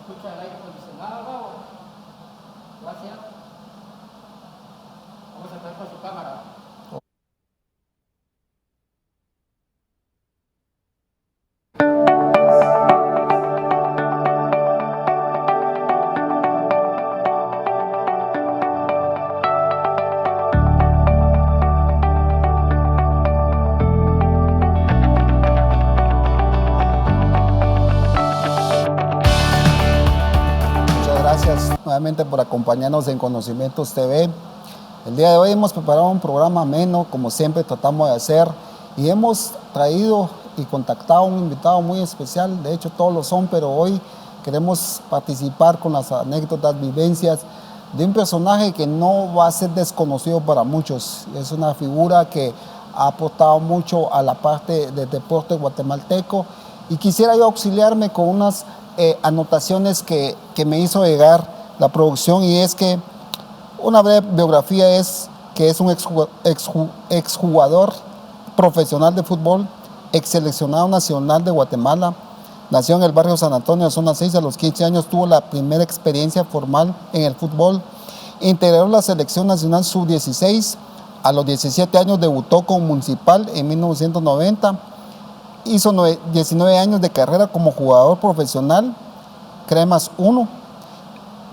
escucha el aire acondicionado, bravo. Gracias. Vamos a entrar con su cámara. Nuevamente por acompañarnos en Conocimientos TV. El día de hoy hemos preparado un programa ameno, como siempre tratamos de hacer, y hemos traído y contactado a un invitado muy especial. De hecho todos lo son, pero hoy queremos participar con las anécdotas, vivencias de un personaje que no va a ser desconocido para muchos. Es una figura que ha aportado mucho a la parte del deporte guatemalteco, y quisiera yo auxiliarme con unas anotaciones que me hizo llegar la producción, y es que una breve biografía es que es un exjugador profesional de fútbol, ex seleccionado nacional de Guatemala. Nació en el barrio San Antonio, zona 6. A los 15 años tuvo la primera experiencia formal en el fútbol. Integró la selección nacional sub-16. A los 17 años debutó con Municipal en 1990. Hizo 19 años de carrera como jugador profesional, Cremas 1,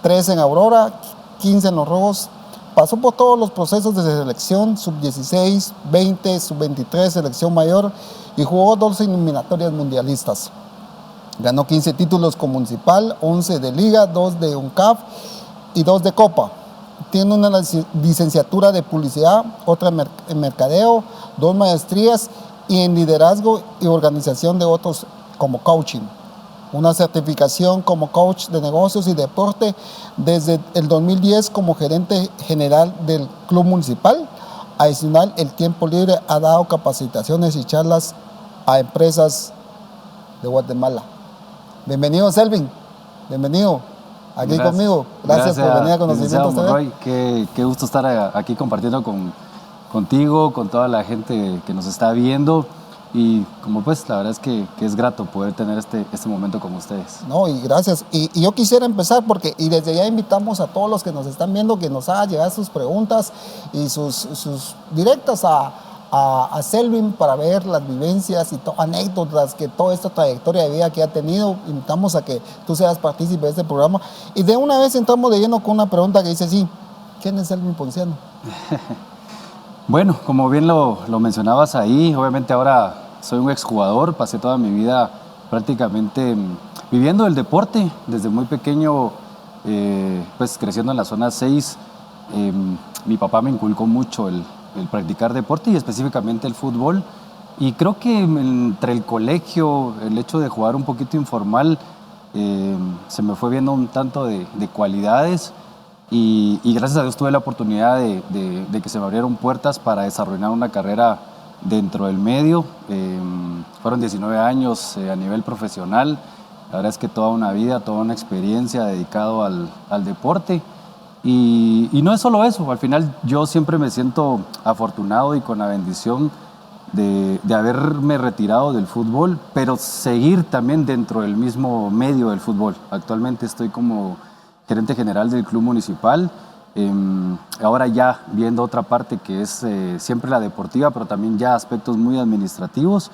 3 en Aurora, 15 en Los Rojos. Pasó por todos los procesos de selección, sub-16, 20, sub-23, selección mayor, y jugó 12 eliminatorias mundialistas. Ganó 15 títulos con Municipal, 11 de Liga, 2 de UNCAF y 2 de Copa. Tiene una licenciatura de publicidad, otra en mercadeo, 2 maestrías y en liderazgo y organización de otros como coaching. Una certificación como coach de negocios y deporte desde el 2010 como gerente general del Club Municipal. Adicional, el tiempo libre ha dado capacitaciones y charlas a empresas de Guatemala. Bienvenido, Selvin. Bienvenido aquí conmigo. Gracias por venir a Conocimientos TV. Qué gusto estar aquí compartiendo contigo, con toda la gente que nos está viendo. Y como pues la verdad es que es grato poder tener este momento con ustedes. No, y gracias. Y yo quisiera empezar porque, y desde ya invitamos a todos los que nos están viendo que nos hagan llegar sus preguntas y sus directas a Selvin para ver las vivencias y anécdotas que toda esta trayectoria de vida que ha tenido. Invitamos a que tú seas partícipe de este programa. Y de una vez entramos de lleno con una pregunta que dice así: ¿quién es Selvin Ponciano? Bueno, como bien lo mencionabas ahí, obviamente ahora soy un exjugador, pasé toda mi vida prácticamente viviendo el deporte, desde muy pequeño, pues creciendo en la zona 6, mi papá me inculcó mucho el practicar deporte y específicamente el fútbol, y creo que entre el colegio, el hecho de jugar un poquito informal, se me fue viendo un tanto de cualidades. Y gracias a Dios tuve la oportunidad de que se me abrieron puertas para desarrollar una carrera dentro del medio. Fueron 19 años a nivel profesional. La verdad es que toda una vida, toda una experiencia dedicado al deporte. Y no es solo eso, al final yo siempre me siento afortunado y con la bendición de haberme retirado del fútbol, pero seguir también dentro del mismo medio del fútbol. Actualmente estoy como gerente general del Club Municipal, ahora ya viendo otra parte que es siempre la deportiva, pero también ya aspectos muy administrativos,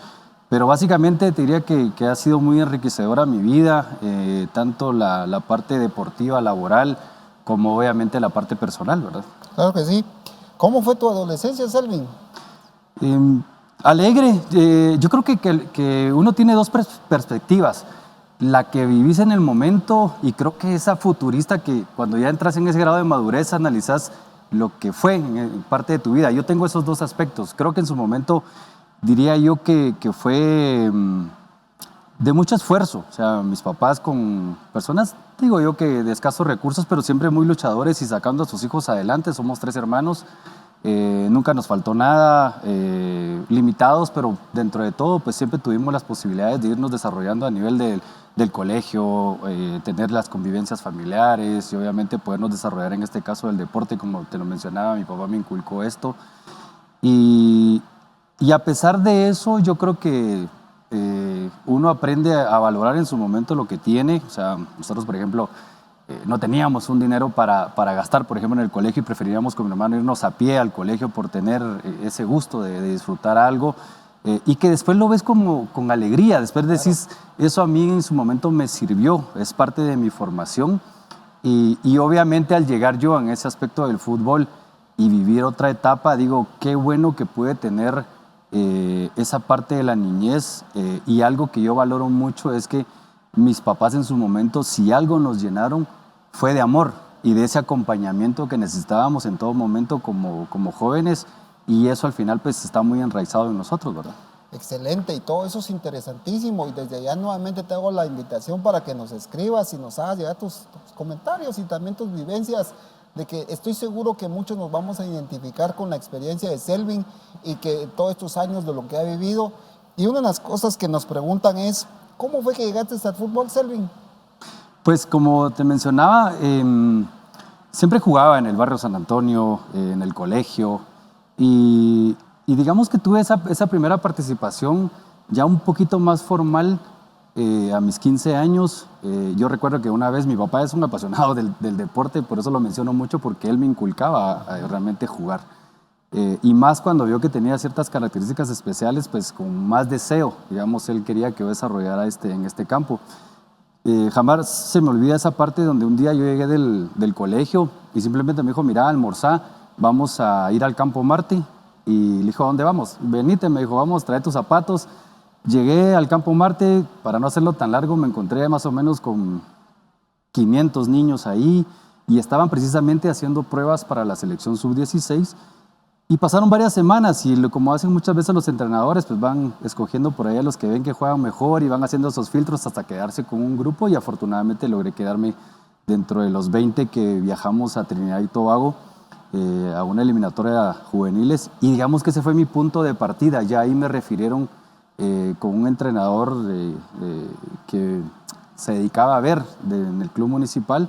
pero básicamente te diría que ha sido muy enriquecedora mi vida, tanto la parte deportiva, laboral, como obviamente la parte personal, ¿verdad? Claro que sí. ¿Cómo fue tu adolescencia, Selvin? Alegre. Yo creo que uno tiene dos perspectivas. La que vivís en el momento, y creo que esa futurista que cuando ya entras en ese grado de madurez analizás lo que fue en parte de tu vida. Yo tengo esos dos aspectos. Creo que en su momento diría yo que fue de mucho esfuerzo. O sea, mis papás con personas, digo yo que de escasos recursos, pero siempre muy luchadores y sacando a sus hijos adelante. Somos 3 hermanos. Nunca nos faltó nada, limitados, pero dentro de todo pues siempre tuvimos las posibilidades de irnos desarrollando a nivel del colegio, tener las convivencias familiares y obviamente podernos desarrollar en este caso del deporte, como te lo mencionaba, mi papá me inculcó esto. Y a pesar de eso, yo creo que uno aprende a valorar en su momento lo que tiene. O sea, nosotros, por ejemplo, no teníamos un dinero para gastar, por ejemplo, en el colegio y preferíamos con mi hermano irnos a pie al colegio por tener ese gusto de disfrutar algo. Y que después lo ves como con alegría, después decís, eso a mí en su momento me sirvió, es parte de mi formación. Y obviamente al llegar yo en ese aspecto del fútbol y vivir otra etapa, digo, qué bueno que pude tener esa parte de la niñez. Y algo que yo valoro mucho es que mis papás en su momento, si algo nos llenaron, fue de amor y de ese acompañamiento que necesitábamos en todo momento como jóvenes. Y eso al final pues está muy enraizado en nosotros, ¿verdad? Excelente, y todo eso es interesantísimo. Y desde allá nuevamente te hago la invitación para que nos escribas y nos hagas llegar tus comentarios y también tus vivencias, de que estoy seguro que muchos nos vamos a identificar con la experiencia de Selvin y que todos estos años de lo que ha vivido. Y una de las cosas que nos preguntan es, ¿cómo fue que llegaste al fútbol, Selvin? Pues como te mencionaba, siempre jugaba en el barrio San Antonio, en el colegio. Y digamos que tuve esa primera participación ya un poquito más formal a mis 15 años. Yo recuerdo que una vez mi papá es un apasionado del deporte, por eso lo menciono mucho, porque él me inculcaba a realmente jugar. Y más cuando vio que tenía ciertas características especiales, pues con más deseo, digamos, él quería que yo desarrollara en este campo. Jamás se me olvida esa parte donde un día yo llegué del colegio y simplemente me dijo, mira, almorzá, vamos a ir al Campo Marte. Y le dijo, ¿a dónde vamos? Venite, me dijo, vamos, trae tus zapatos. Llegué al Campo Marte, para no hacerlo tan largo, me encontré más o menos con 500 niños ahí y estaban precisamente haciendo pruebas para la selección sub-16. Y pasaron varias semanas y como hacen muchas veces los entrenadores, pues van escogiendo por ahí a los que ven que juegan mejor y van haciendo esos filtros hasta quedarse con un grupo, y afortunadamente logré quedarme dentro de los 20 que viajamos a Trinidad y Tobago a una eliminatoria juveniles, y digamos que ese fue mi punto de partida. Ya ahí me refirieron con un entrenador que se dedicaba a ver en el club municipal,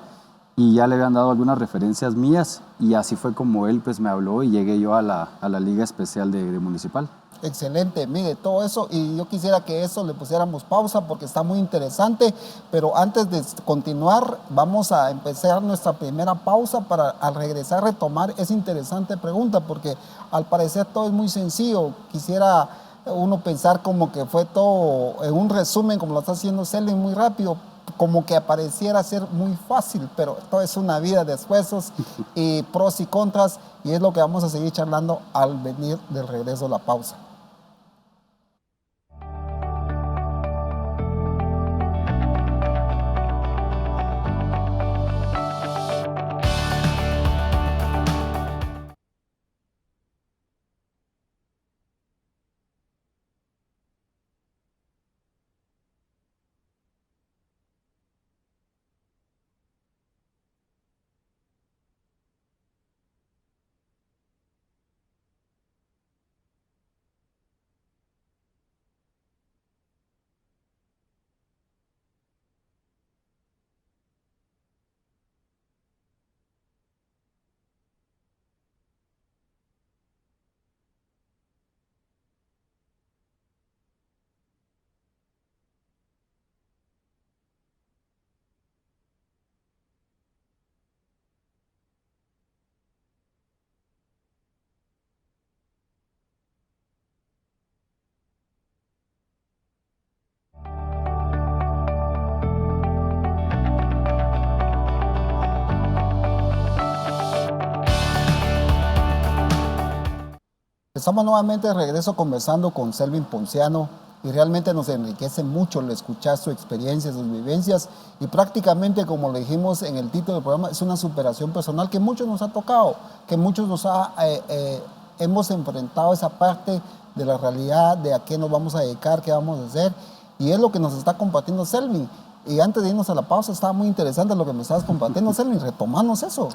y ya le habían dado algunas referencias mías, y así fue como él pues me habló y llegué yo a la Liga Especial de Municipal. Excelente, mire, todo eso, y yo quisiera que eso le pusiéramos pausa porque está muy interesante, pero antes de continuar vamos a empezar nuestra primera pausa para al regresar retomar esa interesante pregunta, porque al parecer todo es muy sencillo. Quisiera uno pensar como que fue todo en un resumen, como lo está haciendo Selvin, muy rápido, como que pareciera ser muy fácil, pero todo es una vida de esfuerzos y pros y contras, y es lo que vamos a seguir charlando al venir del regreso de la pausa. Estamos nuevamente de regreso conversando con Selvin Ponciano, y realmente nos enriquece mucho el escuchar su experiencia, sus vivencias, y prácticamente, como le dijimos en el título del programa, es una superación personal que muchos nos ha tocado, que muchos hemos enfrentado esa parte de la realidad, de a qué nos vamos a dedicar, qué vamos a hacer, y es lo que nos está compartiendo Selvin. Y antes de irnos a la pausa, estaba muy interesante lo que me estabas compartiendo, Selvin, retomamos eso.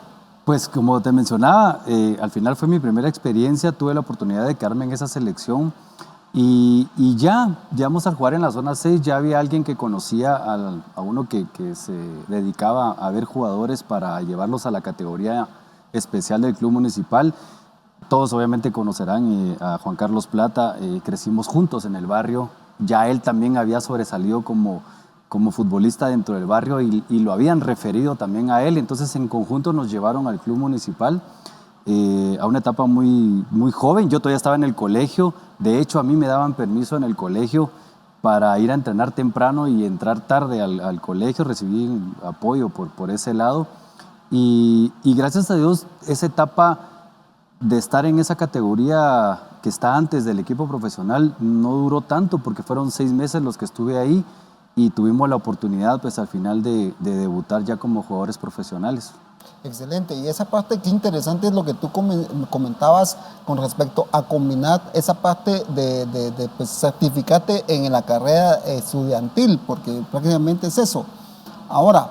Pues como te mencionaba, al final fue mi primera experiencia, tuve la oportunidad de quedarme en esa selección y ya, digamos, al jugar en la zona 6 ya había alguien que conocía a uno que se dedicaba a ver jugadores para llevarlos a la categoría especial del club municipal. Todos obviamente conocerán a Juan Carlos Plata, crecimos juntos en el barrio ya él también había sobresalido como futbolista dentro del barrio y lo habían referido también a él. Entonces en conjunto nos llevaron al club municipal a una etapa muy, muy joven. Yo todavía estaba en el colegio. De hecho, a mí me daban permiso en el colegio para ir a entrenar temprano y entrar tarde al colegio. Recibí apoyo por ese lado. Y gracias a Dios, esa etapa de estar en esa categoría que está antes del equipo profesional no duró tanto, porque fueron 6 meses los que estuve ahí y tuvimos la oportunidad pues al final de debutar ya como jugadores profesionales. Excelente, y esa parte qué interesante es lo que tú comentabas con respecto a combinar esa parte de pues, certificarte en la carrera estudiantil, porque prácticamente es eso. Ahora,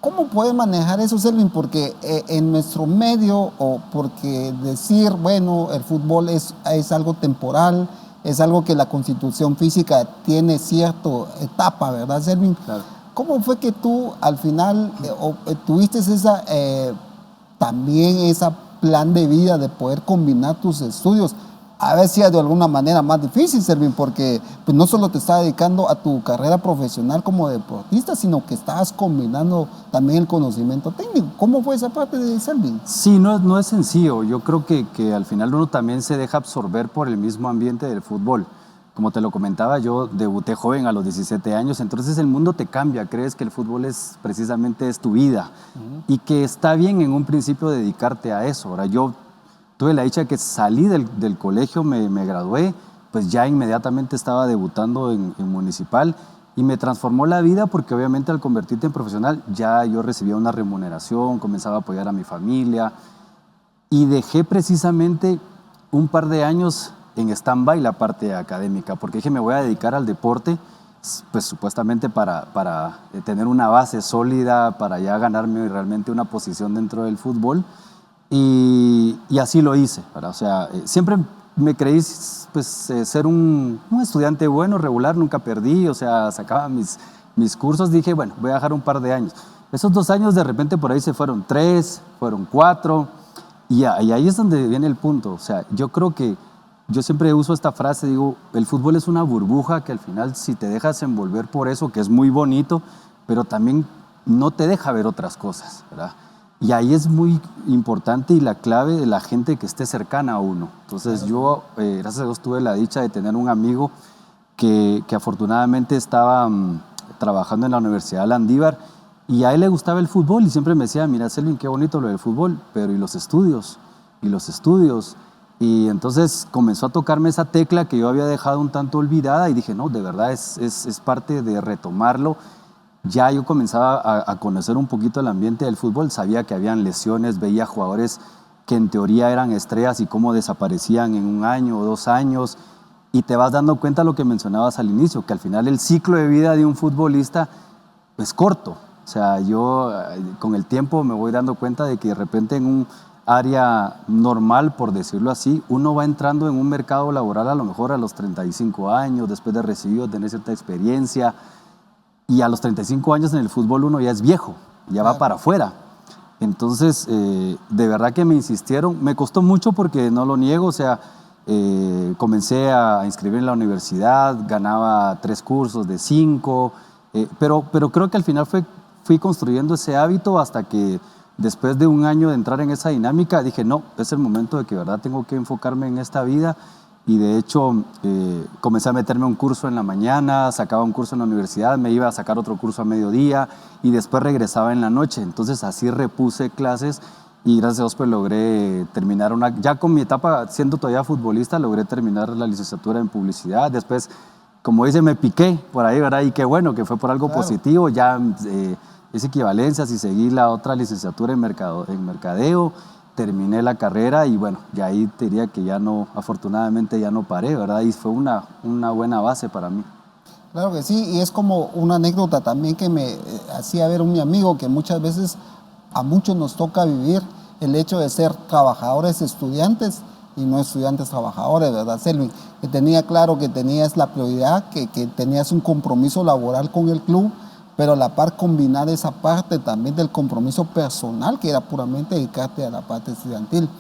¿cómo puedes manejar eso, Selvin? Porque en nuestro medio, o porque decir, bueno, el fútbol es algo temporal, es algo que la constitución física tiene cierta etapa, ¿verdad, Selvin? Claro. ¿Cómo fue que tú al final tuviste también ese plan de vida de poder combinar tus estudios? A ver si de alguna manera más difícil, Selvin, porque pues, no solo te estás dedicando a tu carrera profesional como deportista, sino que estabas combinando también el conocimiento técnico. ¿Cómo fue esa parte de Selvin? Sí, no es sencillo. Yo creo que al final uno también se deja absorber por el mismo ambiente del fútbol. Como te lo comentaba, yo debuté joven a los 17 años, entonces el mundo te cambia, crees que el fútbol precisamente es tu vida y que está bien en un principio dedicarte a eso. Ahora, yo tuve la dicha de que salí del colegio, me gradué, pues ya inmediatamente estaba debutando en Municipal y me transformó la vida porque obviamente al convertirte en profesional ya yo recibía una remuneración, comenzaba a apoyar a mi familia y dejé precisamente un par de años en stand-by la parte académica, porque dije me voy a dedicar al deporte, pues supuestamente para tener una base sólida, para ya ganarme realmente una posición dentro del fútbol, y así lo hice, ¿verdad? O sea, siempre me creí pues, ser un estudiante bueno, regular, nunca perdí, o sea, sacaba mis cursos, dije, bueno, voy a dejar un par de años. Esos 2 años de repente por ahí se fueron 3, fueron 4, y ahí es donde viene el punto, o sea, yo creo que yo siempre uso esta frase, digo, el fútbol es una burbuja que al final si te dejas envolver por eso, que es muy bonito, pero también no te deja ver otras cosas, ¿verdad? Y ahí es muy importante y la clave de la gente que esté cercana a uno. Entonces yo, gracias a Dios, tuve la dicha de tener un amigo que afortunadamente estaba trabajando en la Universidad de Landívar y a él le gustaba el fútbol y siempre me decía, mira, Selvin, qué bonito lo del fútbol, pero ¿y los estudios? ¿Y los estudios? Y entonces comenzó a tocarme esa tecla que yo había dejado un tanto olvidada y dije, no, de verdad es parte de retomarlo. Ya yo comenzaba a conocer un poquito el ambiente del fútbol, sabía que habían lesiones, veía jugadores que en teoría eran estrellas y cómo desaparecían en 1 año o 2 años y te vas dando cuenta de lo que mencionabas al inicio, que al final el ciclo de vida de un futbolista es corto. O sea, yo con el tiempo me voy dando cuenta de que de repente en un área normal, por decirlo así, uno va entrando en un mercado laboral a lo mejor a los 35 años, después de recibir, tener cierta experiencia, y a los 35 años en el fútbol uno ya es viejo, ya va para afuera. Entonces, de verdad que me insistieron, me costó mucho porque no lo niego, o sea, comencé a inscribir en la universidad, ganaba 3 cursos de 5, pero creo que al final fui construyendo ese hábito hasta que después de 1 año de entrar en esa dinámica, dije, no, es el momento de que de verdad tengo que enfocarme en esta vida. Y de hecho, comencé a meterme a un curso en la mañana, sacaba un curso en la universidad, me iba a sacar otro curso a mediodía y después regresaba en la noche. Entonces así repuse clases y gracias a Dios pues logré terminar ya con mi etapa siendo todavía futbolista, logré terminar la licenciatura en publicidad. Después, como dice, me piqué por ahí, ¿verdad? Y qué bueno, que fue por algo positivo. Ya hice equivalencias y seguí la otra licenciatura en mercadeo, terminé la carrera y bueno, ya ahí te diría que ya no, afortunadamente ya no paré, ¿verdad? Y fue una buena base para mí. Claro que sí, y es como una anécdota también que me hacía ver mi amigo, que muchas veces a muchos nos toca vivir el hecho de ser trabajadores estudiantes y no estudiantes trabajadores, ¿verdad, Selvin? Que tenía claro que tenías la prioridad, que tenías un compromiso laboral con el club, pero a la par combinar esa parte también del compromiso personal, que era puramente dedicarte a la parte estudiantil.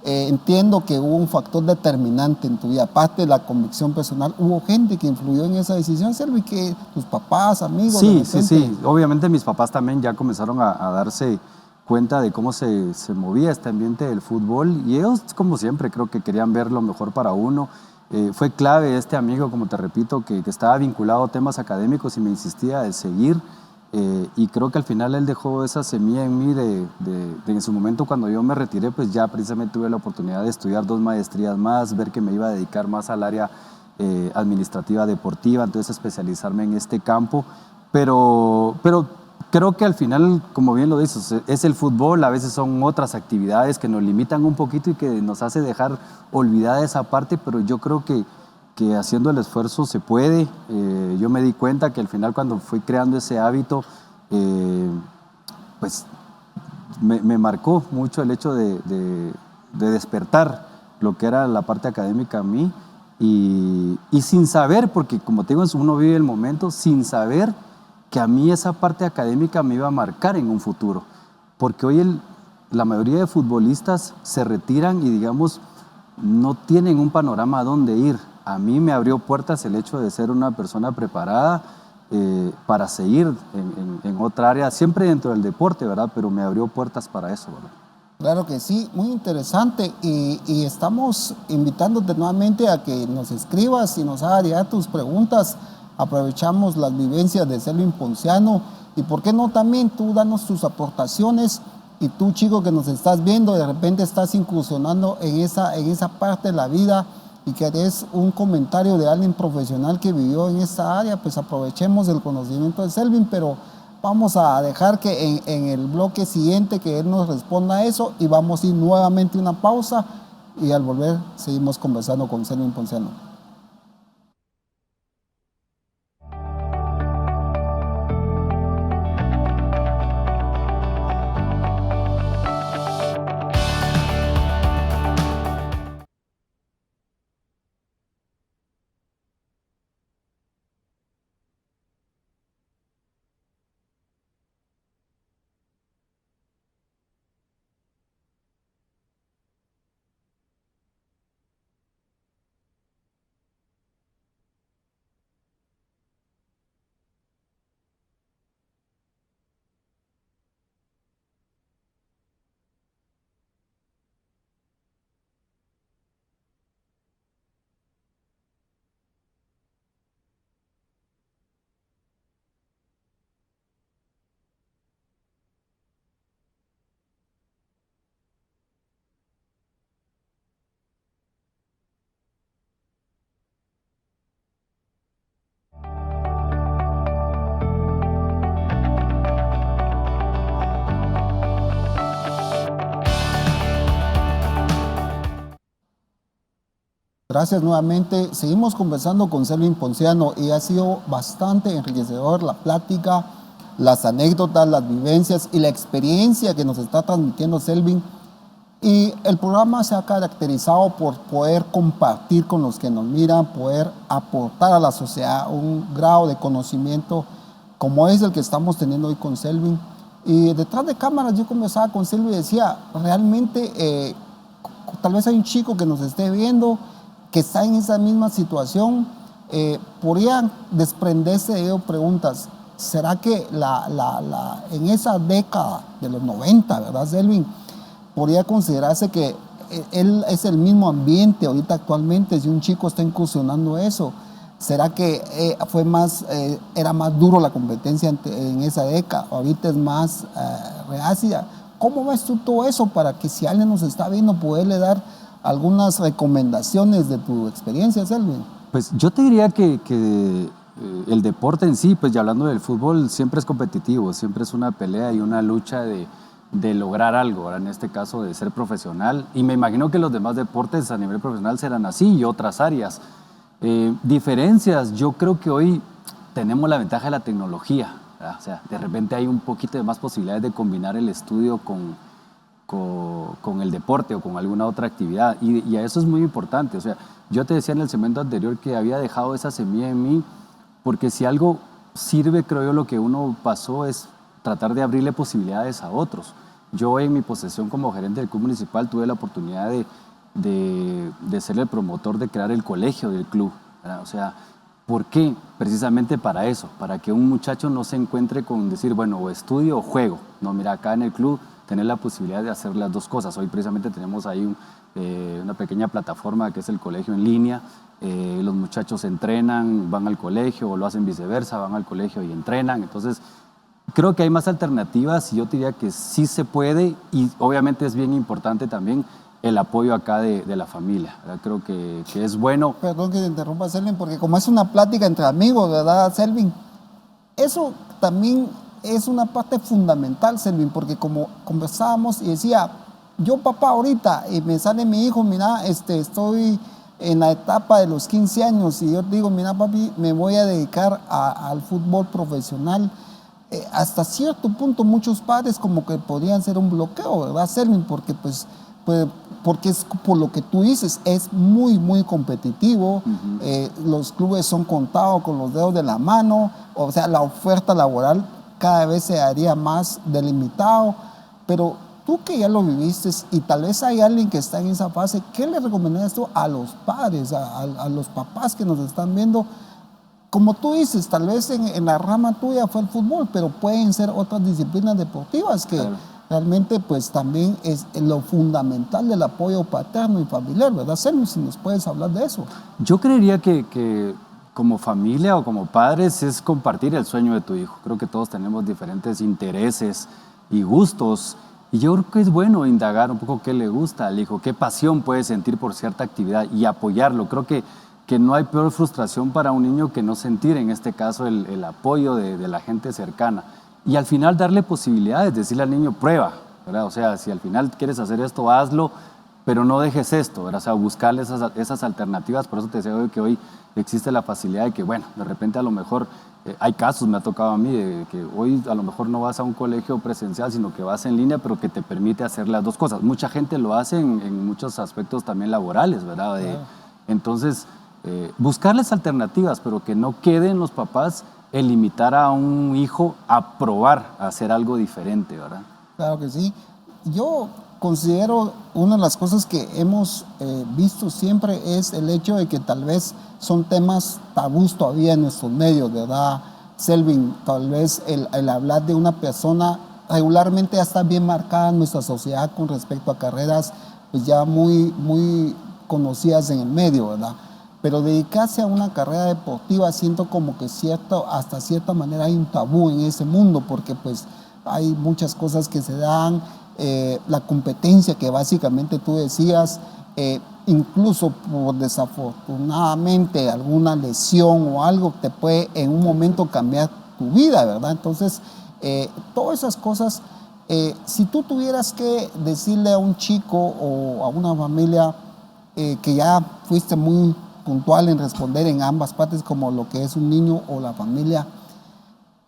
entiendo que hubo un factor determinante en tu vida, aparte de la convicción personal, hubo gente que influyó en esa decisión, Selvin, que tus papás, amigos. Sí, sí, sí. Obviamente mis papás también ya comenzaron a darse cuenta de cómo se movía este ambiente del fútbol y ellos, como siempre, creo que querían ver lo mejor para uno. Fue clave este amigo, como te repito, que estaba vinculado a temas académicos y me insistía de seguir. Y creo que al final él dejó esa semilla en mí de en su momento cuando yo me retiré, pues ya precisamente tuve la oportunidad de estudiar 2 maestrías más, ver que me iba a dedicar más al área administrativa deportiva, entonces especializarme en este campo. Pero creo que al final, como bien lo dices, es el fútbol, a veces son otras actividades que nos limitan un poquito y que nos hace dejar olvidada esa parte, pero yo creo que haciendo el esfuerzo se puede. Yo me di cuenta que al final cuando fui creando ese hábito, pues me marcó mucho el hecho de despertar lo que era la parte académica a mí y sin saber, porque como te digo, uno vive el momento sin saber que a mí esa parte académica me iba a marcar en un futuro, porque hoy la mayoría de futbolistas se retiran y digamos no tienen un panorama a dónde ir. A mí me abrió puertas el hecho de ser una persona preparada para seguir en otra área, siempre dentro del deporte, ¿verdad? Pero me abrió puertas para eso, ¿verdad? Claro que sí, muy interesante y estamos invitándote nuevamente a que nos escribas y nos hagas llegar tus preguntas. Aprovechamos las vivencias de Selvin Ponciano y por qué no también tú danos tus aportaciones y tú, chico, que nos estás viendo, de repente estás incursionando en esa parte de la vida y querés un comentario de alguien profesional que vivió en esa área, pues aprovechemos el conocimiento de Selvin, pero vamos a dejar que en el bloque siguiente que él nos responda a eso y vamos a ir nuevamente a una pausa y al volver seguimos conversando con Selvin Ponciano. Gracias nuevamente. Seguimos conversando con Selvin Ponciano y ha sido bastante enriquecedor la plática, las anécdotas, las vivencias y la experiencia que nos está transmitiendo Selvin. Y el programa se ha caracterizado por poder compartir con los que nos miran, poder aportar a la sociedad un grado de conocimiento como es el que estamos teniendo hoy con Selvin. Y detrás de cámaras yo conversaba con Selvin y decía, realmente tal vez hay un chico que nos esté viendo que está en esa misma situación, podrían desprenderse de ello preguntas. ¿Será que en esa década de los 90, ¿verdad, Selvin? Podría considerarse que él es el mismo ambiente ahorita actualmente, si un chico está incursionando eso. ¿Será que era más duro la competencia en esa década? Ahorita es más reacia. ¿Cómo ves tú todo eso para que si alguien nos está viendo, poderle dar algunas recomendaciones de tu experiencia, Selvin? Pues yo te diría que el deporte en sí, pues ya hablando del fútbol, siempre es competitivo, siempre es una pelea y una lucha de lograr algo, ¿verdad? En este caso de ser profesional, y me imagino que los demás deportes a nivel profesional serán así y otras áreas. Diferencias, yo creo que hoy tenemos la ventaja de la tecnología, ¿verdad? O sea, de repente hay un poquito de más posibilidades de combinar el estudio con el deporte o con alguna otra actividad, y a eso es muy importante. O sea, yo te decía en el segmento anterior que había dejado esa semilla en mí, porque si algo sirve, creo yo, lo que uno pasó es tratar de abrirle posibilidades a otros. Yo en mi posesión como gerente del club municipal tuve la oportunidad de ser el promotor de crear el colegio del club, ¿verdad? O sea, ¿por qué? Precisamente para eso, para que un muchacho no se encuentre con decir, bueno, o estudio o juego. No, mira, acá en el club tener la posibilidad de hacer las dos cosas. Hoy precisamente tenemos ahí una pequeña plataforma que es el colegio en línea. Los muchachos entrenan, van al colegio, o lo hacen viceversa, van al colegio y entrenan. Entonces, creo que hay más alternativas y yo te diría que sí se puede, y obviamente es bien importante también el apoyo acá de la familia, ¿verdad? Creo que es bueno. Perdón que te interrumpa, Selvin, porque como es una plática entre amigos, ¿verdad, Selvin? Eso también es una parte fundamental, Selvin, porque como conversábamos y decía, yo papá ahorita, y me sale mi hijo, mira, estoy en la etapa de los 15 años y yo digo, mira papi, me voy a dedicar al fútbol profesional. Hasta cierto punto muchos padres como que podrían ser un bloqueo, ¿verdad, Selvin? Porque porque es por lo que tú dices, es muy, muy competitivo. Los clubes son contados con los dedos de la mano, o sea, la oferta laboral cada vez se haría más delimitado, pero tú que ya lo viviste y tal vez hay alguien que está en esa fase, ¿qué le recomendarías tú a los padres, a los papás que nos están viendo? Como tú dices, tal vez en la rama tuya fue el fútbol, pero pueden ser otras disciplinas deportivas que realmente pues también es lo fundamental del apoyo paterno y familiar, ¿verdad, Selvin? Si nos puedes hablar de eso. Yo creería que como familia o como padres es compartir el sueño de tu hijo. Creo que todos tenemos diferentes intereses y gustos, y yo creo que es bueno indagar un poco qué le gusta al hijo, qué pasión puede sentir por cierta actividad y apoyarlo. Creo que no hay peor frustración para un niño que no sentir, en este caso, el apoyo de la gente cercana. Y al final darle posibilidades, decirle al niño, prueba, ¿verdad? O sea, si al final quieres hacer esto, hazlo, pero no dejes esto, ¿verdad? O sea, buscarle esas alternativas. Por eso te decía hoy que hoy existe la facilidad de que, bueno, de repente a lo mejor, hay casos, me ha tocado a mí, de que hoy a lo mejor no vas a un colegio presencial, sino que vas en línea, pero que te permite hacer las dos cosas. Mucha gente lo hace en muchos aspectos también laborales, ¿verdad? Entonces, buscarles alternativas, pero que no queden los papás el limitar a un hijo a probar, a hacer algo diferente, ¿verdad? Claro que sí. Yo considero una de las cosas que hemos visto siempre es el hecho de que tal vez son temas tabús todavía en nuestros medios, ¿verdad, Selvin? Tal vez el hablar de una persona regularmente ya está bien marcada en nuestra sociedad con respecto a carreras pues ya muy, muy conocidas en el medio, ¿verdad? Pero dedicarse a una carrera deportiva siento como que hasta cierta manera hay un tabú en ese mundo, porque pues hay muchas cosas que se dan, la competencia que básicamente tú decías, incluso por desafortunadamente alguna lesión o algo te puede en un momento cambiar tu vida, ¿verdad? Entonces, todas esas cosas, si tú tuvieras que decirle a un chico o a una familia que ya fuiste muy puntual en responder en ambas partes, como lo que es un niño o la familia,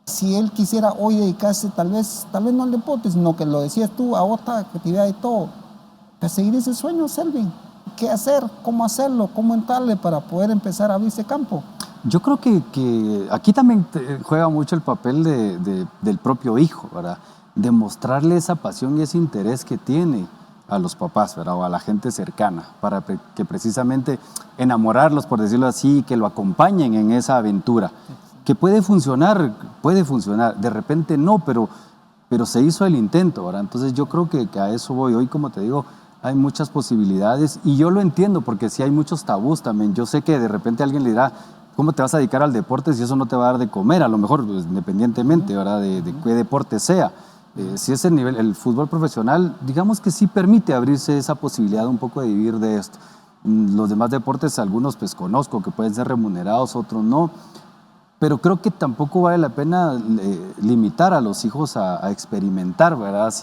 si él quisiera hoy dedicarse tal vez no al deporte, sino que lo decías tú, a otra actividad y todo, perseguir ese sueño, Selvin, ¿qué hacer? ¿Cómo hacerlo? ¿Cómo entrarle para poder empezar a abrirse campo? Yo creo que aquí también juega mucho el papel del propio hijo, ¿verdad? Demostrarle esa pasión y ese interés que tiene a los papás, ¿verdad? O a la gente cercana, para que precisamente enamorarlos, por decirlo así, que lo acompañen en esa aventura. Que puede funcionar, de repente no, pero se hizo el intento, ¿verdad? Entonces yo creo que a eso voy. Hoy, como te digo, hay muchas posibilidades y yo lo entiendo porque sí hay muchos tabús también. Yo sé que de repente alguien le dirá, ¿cómo te vas a dedicar al deporte si eso no te va a dar de comer? A lo mejor, pues, independientemente, ¿verdad? De qué deporte sea. Si es el fútbol profesional, digamos que sí permite abrirse esa posibilidad un poco de vivir de esto. Los demás deportes, algunos pues conozco que pueden ser remunerados, otros no, pero creo que tampoco vale la pena limitar a los hijos a experimentar, ¿verdad?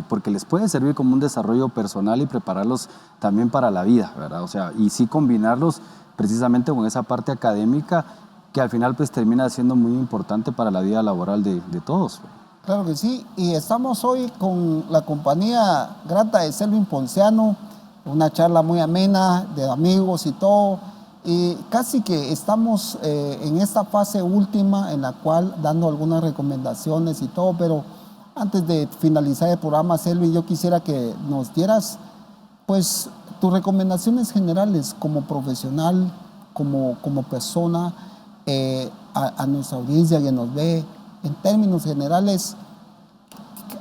Porque les puede servir como un desarrollo personal y prepararlos también para la vida, ¿verdad? O sea, y sí combinarlos precisamente con esa parte académica que al final pues termina siendo muy importante para la vida laboral de todos. Claro que sí, y estamos hoy con la compañía grata de Selvin Ponciano, una charla muy amena de amigos y todo, y casi que estamos en esta fase última en la cual dando algunas recomendaciones y todo, pero Antes de finalizar el programa, Selvin, yo quisiera que nos dieras pues tus recomendaciones generales como profesional, como persona, a nuestra audiencia que nos ve, en términos generales,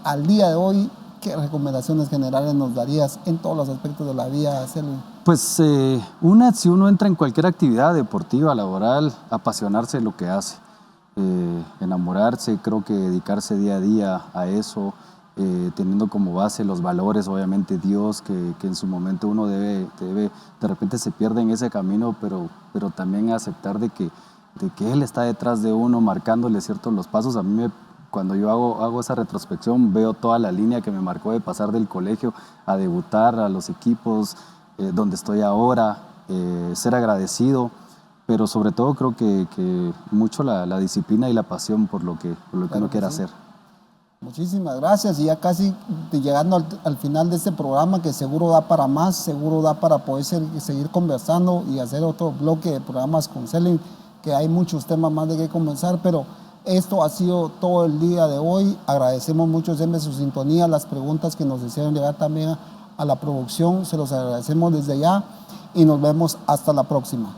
al día de hoy, ¿qué recomendaciones generales nos darías en todos los aspectos de la vida, Selvin? Pues si uno entra en cualquier actividad deportiva, laboral, apasionarse de lo que hace, enamorarse, creo que dedicarse día a día a eso, teniendo como base los valores, obviamente Dios, que en su momento uno debe, de repente se pierde en ese camino, pero también aceptar de que Él está detrás de uno, marcándole ciertos los pasos. A mí cuando yo hago esa retrospección, veo toda la línea que me marcó de pasar del colegio a debutar a los equipos donde estoy ahora, ser agradecido, pero sobre todo creo que mucho la disciplina y la pasión por lo que uno quiere hacer. Muchísimas gracias, y ya casi llegando al final de este programa, que seguro da para más, seguro da para poder seguir conversando y hacer otro bloque de programas con Selvin, que hay muchos temas más de que comenzar, pero esto ha sido todo el día de hoy. Agradecemos mucho siempre su sintonía, las preguntas que nos hicieron llegar también a la producción, se los agradecemos desde ya y nos vemos hasta la próxima.